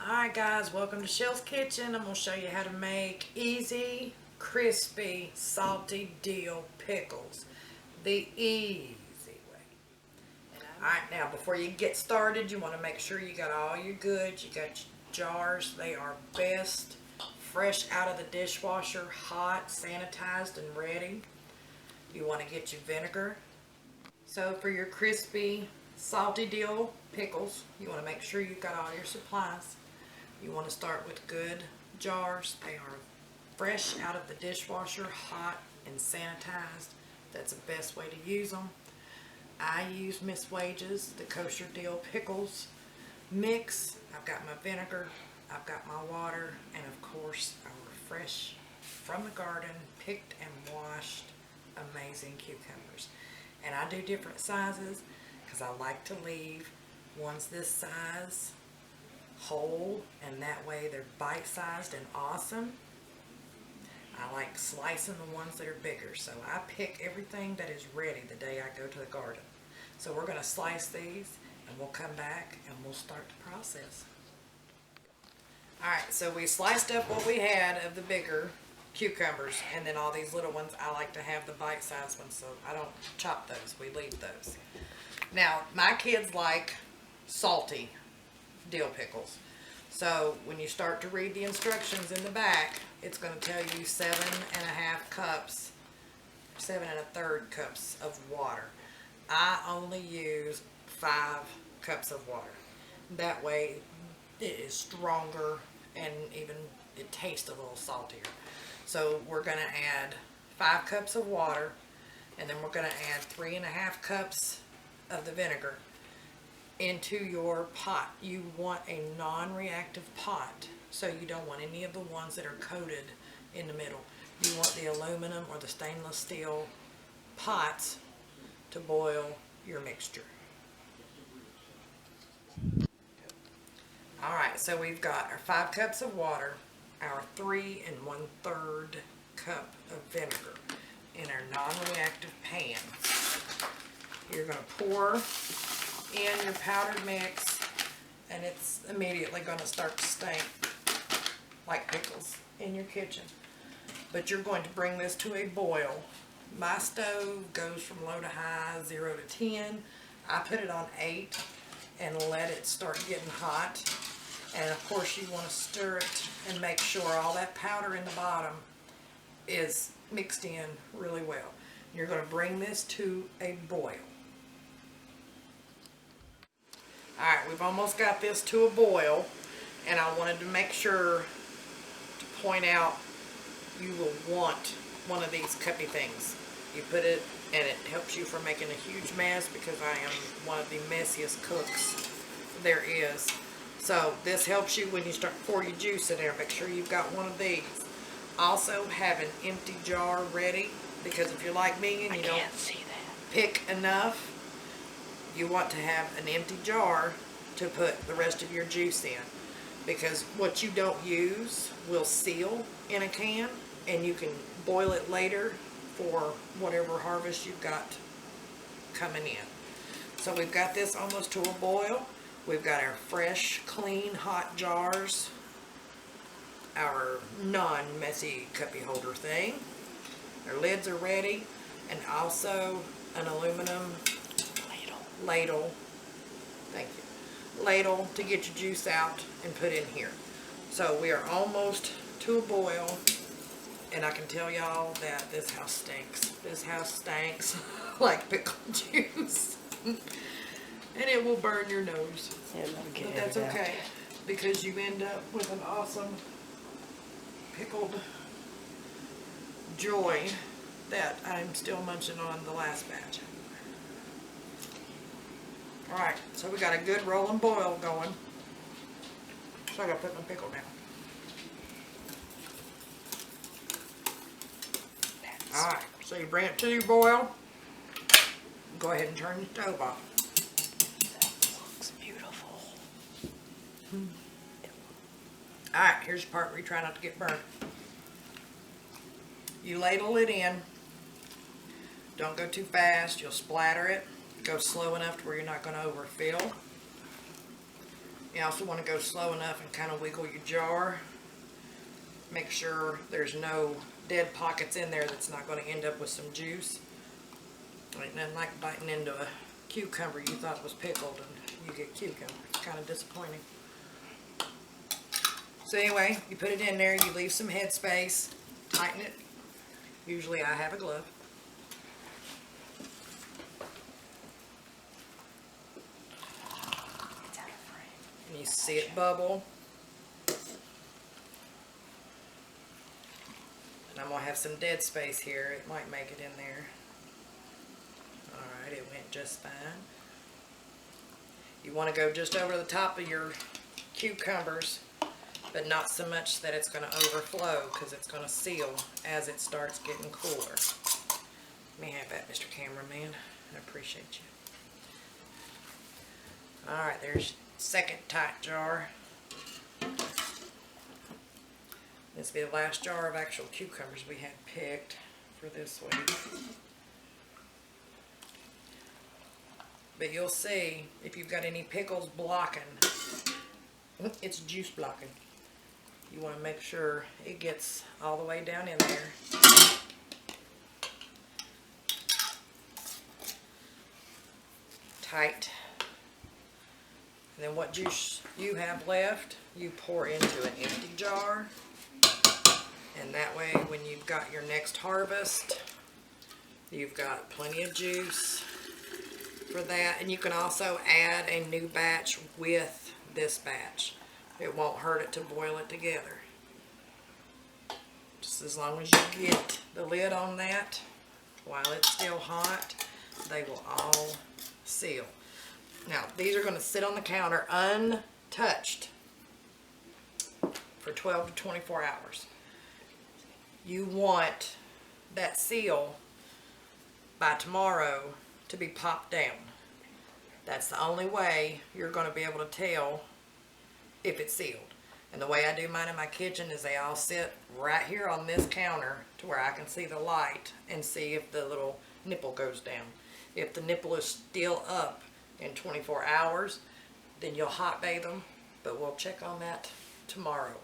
Alright guys, welcome to Shell's Kitchen. I'm going to show you how to make easy, crispy, salty dill pickles. The easy way. Alright, now before you get started, you want to make sure you got all your goods. You got your jars. They are best fresh out of the dishwasher, hot, sanitized, and ready. You want to get your vinegar. So for your crispy, salty dill pickles, you want to make sure you've got all your supplies. You want to start with good jars. They are fresh out of the dishwasher, hot and sanitized. That's the best way to use them. I use Miss Wages, the kosher dill pickles mix. I've got my vinegar, I've got my water, and of course our fresh from the garden, picked and washed, amazing cucumbers. And I do different sizes because I like to leave ones this size whole, and that way they're bite-sized and awesome. I like slicing the ones that are bigger, so I pick everything that is ready the day I go to the garden. So we're going to slice these and we'll come back and we'll start the process. Alright, so we sliced up what we had of the bigger cucumbers, and then all these little ones, I like to have the bite-sized ones, so I don't chop those, we leave those. Now, my kids like salty dill pickles. So when you start to read the instructions in the back, it's going to tell you 7.5 cups, 7 1/3 cups of water. I only use 5 cups of water. That way it is stronger and even it tastes a little saltier. So we're going to add 5 cups of water, and then we're going to add 3.5 cups of the vinegar into your pot. You want a non-reactive pot, so you don't want any of the ones that are coated in the middle. You want the aluminum or the stainless steel pots to boil your mixture. Alright, so we've got our 5 cups of water, our 3 1/3 cup of vinegar in our non-reactive pan. You're going to pour in your powdered mix, and it's immediately going to start to stink like pickles in your kitchen. But you're going to bring this to a boil. My stove goes from low to high, 0 to 10. I put it on 8 and let it start getting hot. And of course you want to stir it and make sure all that powder in the bottom is mixed in really well. You're going to bring this to a boil. Alright, we've almost got this to a boil, and I wanted to make sure to point out you will want one of these cuppy things. You put it, and it helps you from making a huge mess, because I am one of the messiest cooks there is. So this helps you when you start pour your juice in there. Make sure you've got one of these. Also have an empty jar ready, because if you're like me and you don't pick enough, you want to have an empty jar to put the rest of your juice in, because what you don't use will seal in a can, and you can boil it later for whatever harvest you've got coming in. So we've got this almost to a boil. We've got our fresh, clean, hot jars, our non-messy cuppy holder thing. Our lids are ready, and also an aluminum ladle, thank you, ladle to get your juice out and put in here. So we are almost to a boil, and I can tell y'all that this house stinks. This house stinks like pickle juice. And it will burn your nose. But that's okay, because you end up with an awesome pickled joy that I'm still munching on the last batch. Alright, so we got a good rolling boil going. So I gotta put my pickle down. Alright, so you bring it to your boil. Go ahead and turn the stove off. That looks beautiful. Alright, here's the part where you try not to get burnt. You ladle it in. Don't go too fast, you'll splatter it. Go slow enough to where you're not going to overfill. You also want to go slow enough and kind of wiggle your jar. Make sure there's no dead pockets in there that's not going to end up with some juice. Ain't nothing like biting into a cucumber you thought was pickled and you get cucumber. It's kind of disappointing. So anyway, you put it in there, you leave some head space, tighten it. Usually I have a glove. And you see it bubble. And I'm going to have some dead space here. It might make it in there. Alright, it went just fine. You want to go just over the top of your cucumbers, but not so much that it's going to overflow, because it's going to seal as it starts getting cooler. Let me have that, Mr. Cameraman. I appreciate you. Alright, there's second tight jar. This will be the last jar of actual cucumbers we had picked for this week. But you'll see, if you've got any pickles blocking, it's juice blocking. You want to make sure it gets all the way down in there. Tight. And then what juice you have left, you pour into an empty jar. And that way, when you've got your next harvest, you've got plenty of juice for that. And you can also add a new batch with this batch. It won't hurt it to boil it together. Just as long as you get the lid on that while it's still hot, they will all seal. Now, these are going to sit on the counter untouched for 12 to 24 hours. You want that seal by tomorrow to be popped down. That's the only way you're going to be able to tell if it's sealed. And the way I do mine in my kitchen is they all sit right here on this counter to where I can see the light and see if the little nipple goes down. If the nipple is still up in 24 hours, then you'll hot bathe them, but we'll check on that tomorrow.